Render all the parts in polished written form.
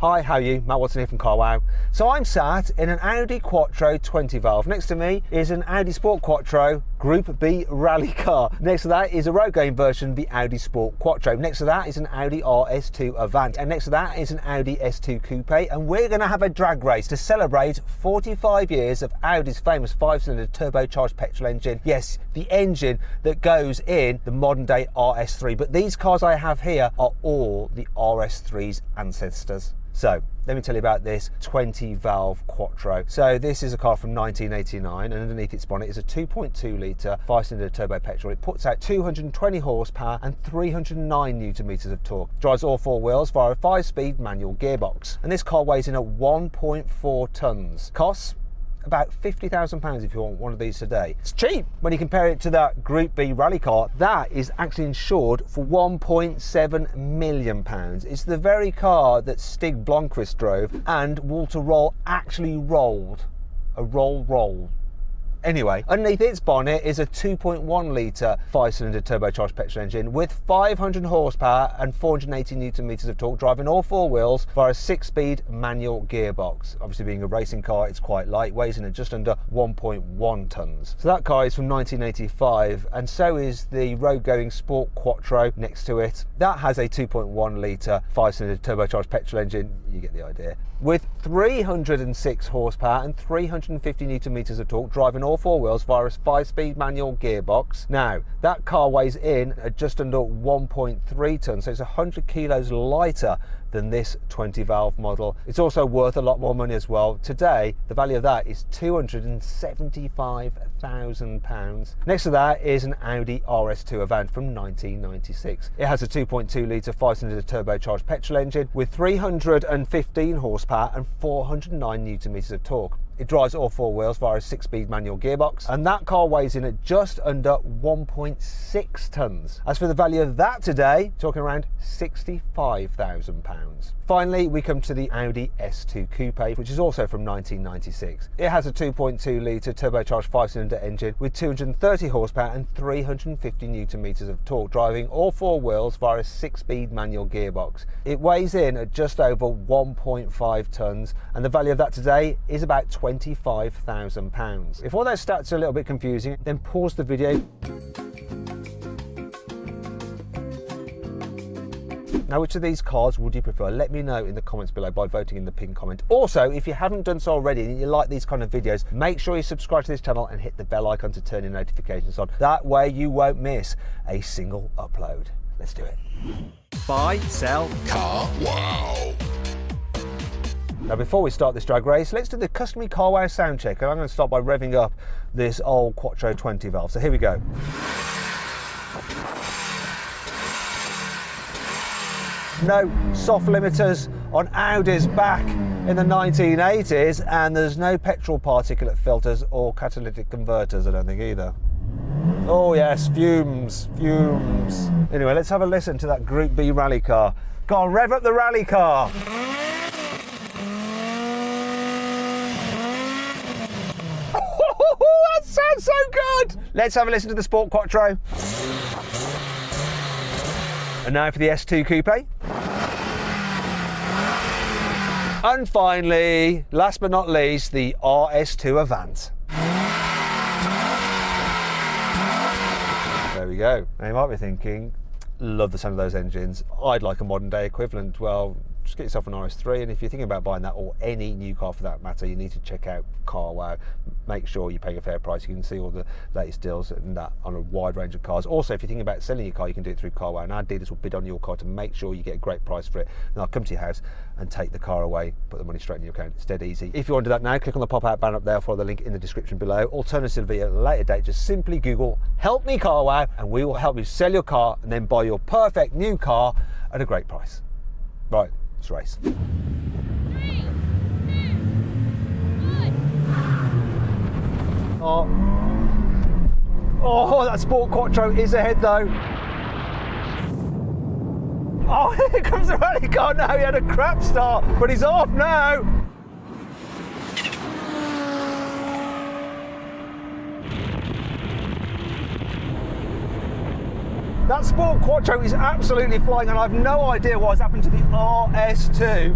Hi, how are you? Matt Watson here from CarWow. So I'm sat in an Audi Quattro 20 valve. Next to me is an Audi Sport Quattro Group B rally car. Next to that is a road going version, the Audi Sport Quattro. Next to that is an Audi RS2 Avant. And next to that is an Audi S2 Coupe. And we're going to have a drag race to celebrate 45 years of Audi's famous 5-cylinder turbocharged petrol engine. Yes, the engine that goes in the modern day RS3. But these cars I have here are all the RS3's ancestors. So let me tell you about this 20 valve Quattro. So this is a car from 1989 and underneath its bonnet is a 2.2 litre 5-cylinder turbo petrol. It puts out 220 horsepower and 309 newton meters of torque. Drives all four wheels via a 5-speed manual gearbox. And this car weighs in at 1.4 tonnes. Costs about £50,000 if you want one of these today. It's cheap when you compare it to that Group B rally car. That is actually insured for £1.7 million. It's the very car that Stig Blomqvist drove and Walter Roll actually rolled. A roll. Anyway, underneath its bonnet is a 2.1 litre 5-cylinder turbocharged petrol engine with 500 horsepower and 480 newton meters of torque, driving all four wheels via a 6-speed manual gearbox. Obviously, being a racing car, it's quite light, weighs in at just under 1.1 tonnes. So that car is from 1985, and so is the road-going Sport Quattro next to it. That has a 2.1 litre 5-cylinder turbocharged petrol engine, you get the idea, with 306 horsepower and 350 newton meters of torque, driving all four wheels via a 5-speed manual gearbox. Now, that car weighs in at just under 1.3 tonnes, so it's 100 kilos lighter than this 20 valve model. It's also worth a lot more money as well. Today, the value of that is £275,000. Next to that is an Audi RS2 Avant from 1996. It has a 2.2 litre 5-cylinder turbocharged petrol engine with 315 horsepower and 409 newton meters of torque. It drives all four wheels via a 6-speed manual gearbox, and that car weighs in at just under 1.6 tonnes. As for the value of that today, talking around £65,000. Finally, we come to the Audi S2 Coupe, which is also from 1996. It has a 2.2 litre turbocharged 5-cylinder engine with 230 horsepower and 350 newton meters of torque, driving all four wheels via a 6-speed manual gearbox. It weighs in at just over 1.5 tonnes, and the value of that today is about £25,000. If all those stats are a little bit confusing, then pause the video. Now, which of these cars would you prefer? Let me know in the comments below by voting in the pinned comment. Also, if you haven't done so already and you like these kind of videos, make sure you subscribe to this channel and hit the bell icon to turn your notifications on. That way you won't miss a single upload. Let's do it. Buy, sell, car, wow. Now, before we start this drag race, let's do the customary CarWow sound check. And I'm going to start by revving up this old Quattro 20 valve. So here we go. No soft limiters on Audis back in the 1980s, and there's no petrol particulate filters or catalytic converters, I don't think, either. Oh yes, fumes. Anyway, let's have a listen to that Group B rally car. Go on, rev up the rally car. That sounds so good. Let's have a listen to the Sport Quattro. And now for the S2 Coupe. And finally, last but not least, the RS2 Avant. There we go. Now you might be thinking, love the sound of those engines. I'd like a modern day equivalent. Well, just get yourself an RS3, and if you're thinking about buying that, or any new car for that matter, you need to check out CarWow. Make sure you pay a fair price. You can see all the latest deals and that on a wide range of cars. Also, if you're thinking about selling your car, you can do it through CarWow, and our dealers will bid on your car to make sure you get a great price for it. And I'll come to your house and take the car away, put the money straight in your account. It's dead easy. If you want to do that now, click on the pop-out banner up there, follow the link in the description below. Alternatively, at a later date, just simply Google "Help Me CarWow" and we will help you sell your car and then buy your perfect new car at a great price. Right, let's race. 3, 2, 1. Oh, that Sport Quattro is ahead though. Oh, here comes the rally car now. He had a crap start, but he's off now. That Sport Quattro is absolutely flying, and I've no idea what has happened to the RS2.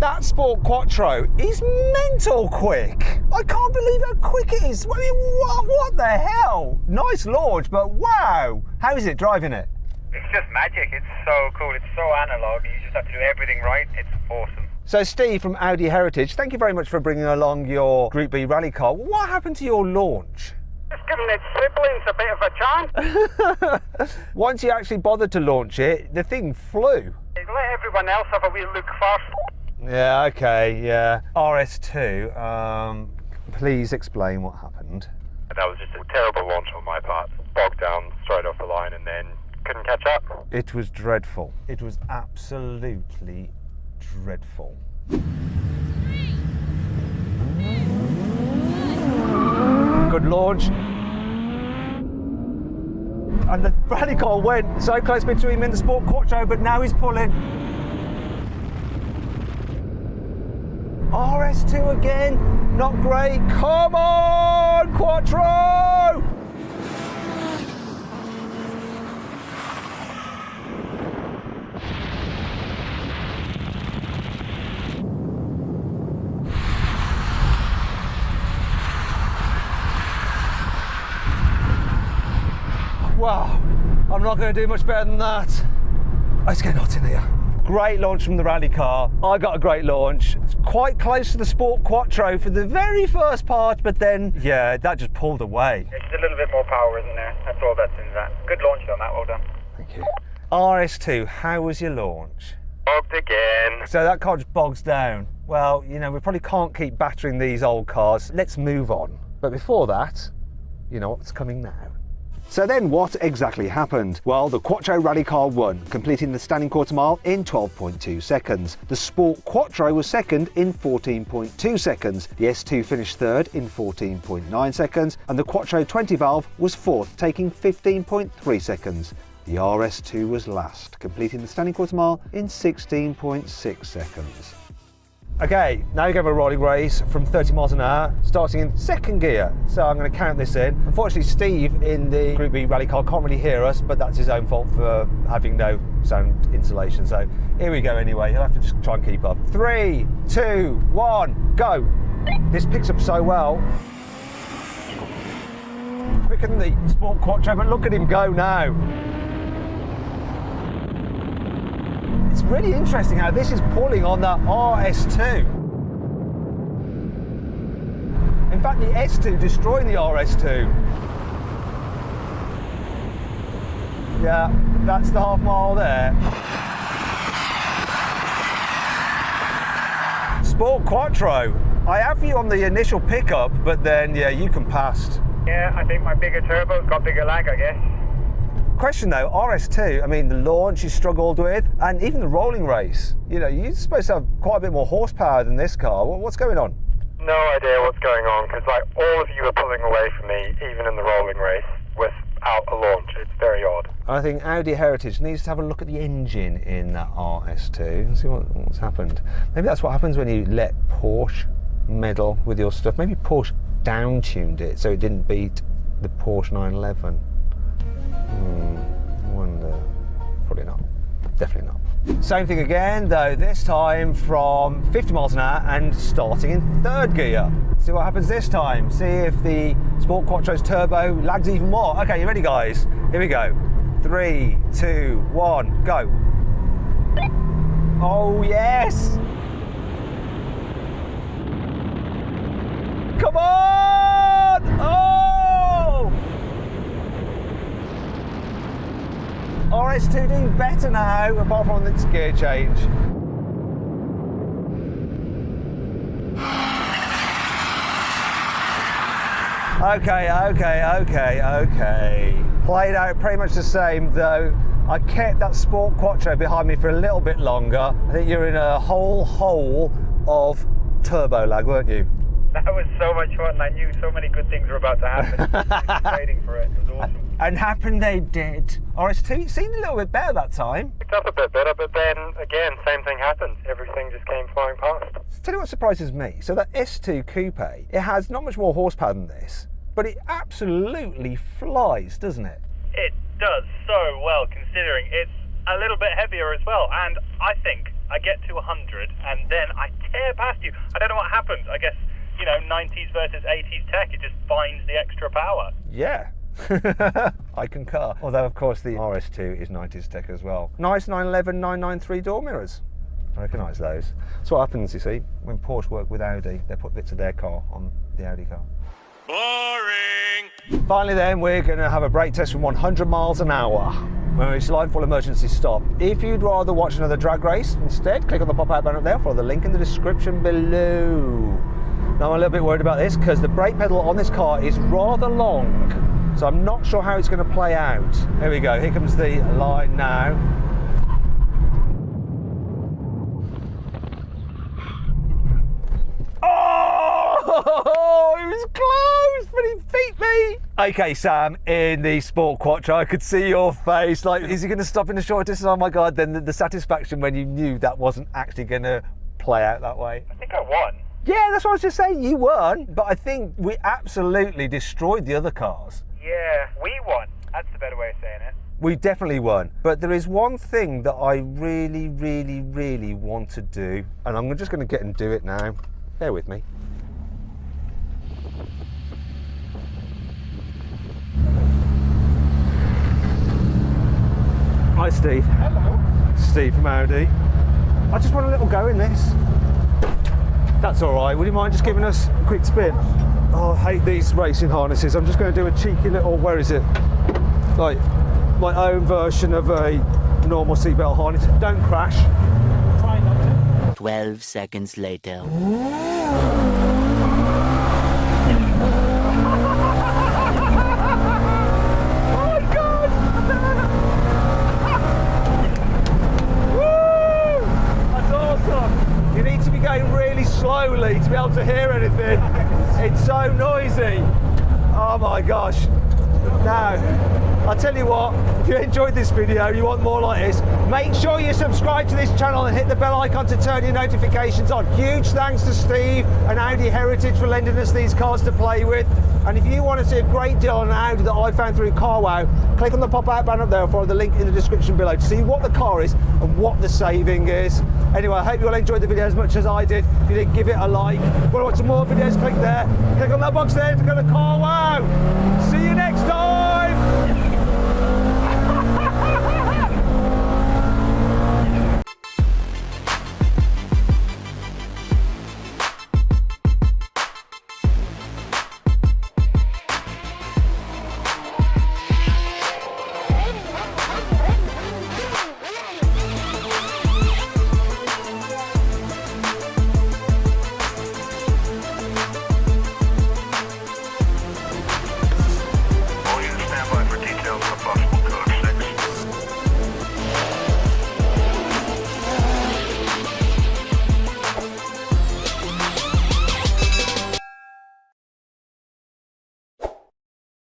That Sport Quattro is mental quick. I can't believe how quick it is. I mean, what the hell? Nice launch, but wow. How is it driving it? It's just magic. It's so cool. It's so analog. You just have to do everything right. It's awesome. So Steve from Audi Heritage, thank you very much for bringing along your Group B rally car. What happened to your launch? Just giving its siblings a bit of a chance. Once you actually bothered to launch it, the thing flew. Let everyone else have a wee look first. Yeah, okay, yeah. RS2, please explain what happened. That was just a terrible launch on my part. Bogged down straight off the line and then couldn't catch up. It was dreadful. It was absolutely dreadful. Good launch. And the rally car went so close between him and the Sport Quattro, but now he's pulling. RS2 again, not great. Come on, Quattro! Wow, I'm not going to do much better than that. It's getting hot in here. Great launch from the rally car. I got a great launch. It's quite close to the Sport Quattro for the very first part, but then, yeah, that just pulled away. It's a little bit more power, isn't there? That's all that's in that. Good launch on that, well done. Thank you. RS2, how was your launch? Bogged again. So that car just bogs down. Well, you know, we probably can't keep battering these old cars. Let's move on. But before that, you know what's coming now. So then what exactly happened? Well, the Quattro rally car won, completing the standing quarter mile in 12.2 seconds. The Sport Quattro was second in 14.2 seconds. The S2 finished third in 14.9 seconds, and the Quattro 20 valve was fourth, taking 15.3 seconds. The RS2 was last, completing the standing quarter mile in 16.6 seconds. Okay, now we go for a rolling race from 30 miles an hour, starting in second gear. So I'm going to count this in. Unfortunately, Steve in the Group B rally car can't really hear us, but that's his own fault for having no sound insulation. So here we go anyway. He'll have to just try and keep up. 3, 2, 1, go. This picks up so well. Quicker than the Sport Quattro, but look at him go now. It's really interesting how this is pulling on that RS2. In fact, the S2 destroying the RS2. Yeah, that's the half mile there. Sport Quattro. I have you on the initial pickup, but then, yeah, you can pass. Yeah, I think my bigger turbo's got bigger lag, I guess. Question though, RS2, I mean, the launch you struggled with, and even the rolling race. You know, you're supposed to have quite a bit more horsepower than this car. What's going on? No idea what's going on, because like all of you are pulling away from me, even in the rolling race, without a launch. It's very odd. I think Audi Heritage needs to have a look at the engine in that RS2 and see what's happened. Maybe that's what happens when you let Porsche meddle with your stuff. Maybe Porsche down-tuned it so it didn't beat the Porsche 911. Wonder. Probably not. Definitely not. Same thing again, though, this time from 50 miles an hour and starting in third gear. See what happens this time. See if the Sport Quattro's turbo lags even more. Okay, you ready, guys? Here we go. 3, 2, 1, go. Oh, yes! Come on! Oh! RS2 doing better now, apart from its gear change. Okay. Played out pretty much the same, though. I kept that Sport Quattro behind me for a little bit longer. I think you're in a whole hole of turbo lag, weren't you? That was so much fun. I knew so many good things were about to happen. I was waiting for it. It was awesome. And happened they did. RS2 seemed a little bit better that time. Picked up a bit better, but then again, same thing happened. Everything just came flying past. Tell you what surprises me. So that S2 Coupe, it has not much more horsepower than this, but it absolutely flies, doesn't it? It does so well, considering it's a little bit heavier as well, and I think I get to 100, and then I tear past you. I don't know what happens. I guess, 90s versus 80s tech, it just finds the extra power. Yeah. I concur. Although, of course, the RS2 is 90s tech as well. Nice 911, 993 door mirrors. I recognise those. That's what happens, you see, when Porsche work with Audi. They put bits of their car on the Audi car. Boring! Finally then, we're going to have a brake test from 100 miles an hour. When it's line full emergency stop. If you'd rather watch another drag race instead, click on the pop-out button up there, follow the link in the description below. Now I'm a little bit worried about this because the brake pedal on this car is rather long, so I'm not sure how it's going to play out. Here we go, here comes the line now. Oh, it was close, but he beat me. Okay, Sam, in the Sport Quattro, I could see your face. Like, is he going to stop in the short distance? Oh my God, then the satisfaction when you knew that wasn't actually going to play out that way. I think I won. Yeah, that's what I was just saying, you won. But I think we absolutely destroyed the other cars. Yeah, we won. That's the better way of saying it. We definitely won. But there is one thing that I really, really, really want to do, and I'm just going to get and do it now. Bear with me. Hi, Steve. Hello. Steve from Audi. I just want a little go in this. That's all right. Would you mind just giving us a quick spin? Oh, I hate these racing harnesses. I'm just going to do a cheeky little, where is it? Like my own version of a normal seatbelt harness. Don't crash. Try not to. 12 seconds later. You need to be going really slowly to be able to hear anything. It's so noisy. Oh my gosh. Now, I'll tell you what, if you enjoyed this video, you want more like this, make sure you subscribe to this channel and hit the bell icon to turn your notifications on. Huge thanks to Steve and Audi Heritage for lending us these cars to play with. And if you want to see a great deal on an Audi that I found through CarWow, click on the pop-out button up there or follow the link in the description below to see what the car is and what the saving is. Anyway, I hope you all enjoyed the video as much as I did. If you did, give it a like. If you want to watch some more videos, click there. Click on that box there to go to CarWow. See you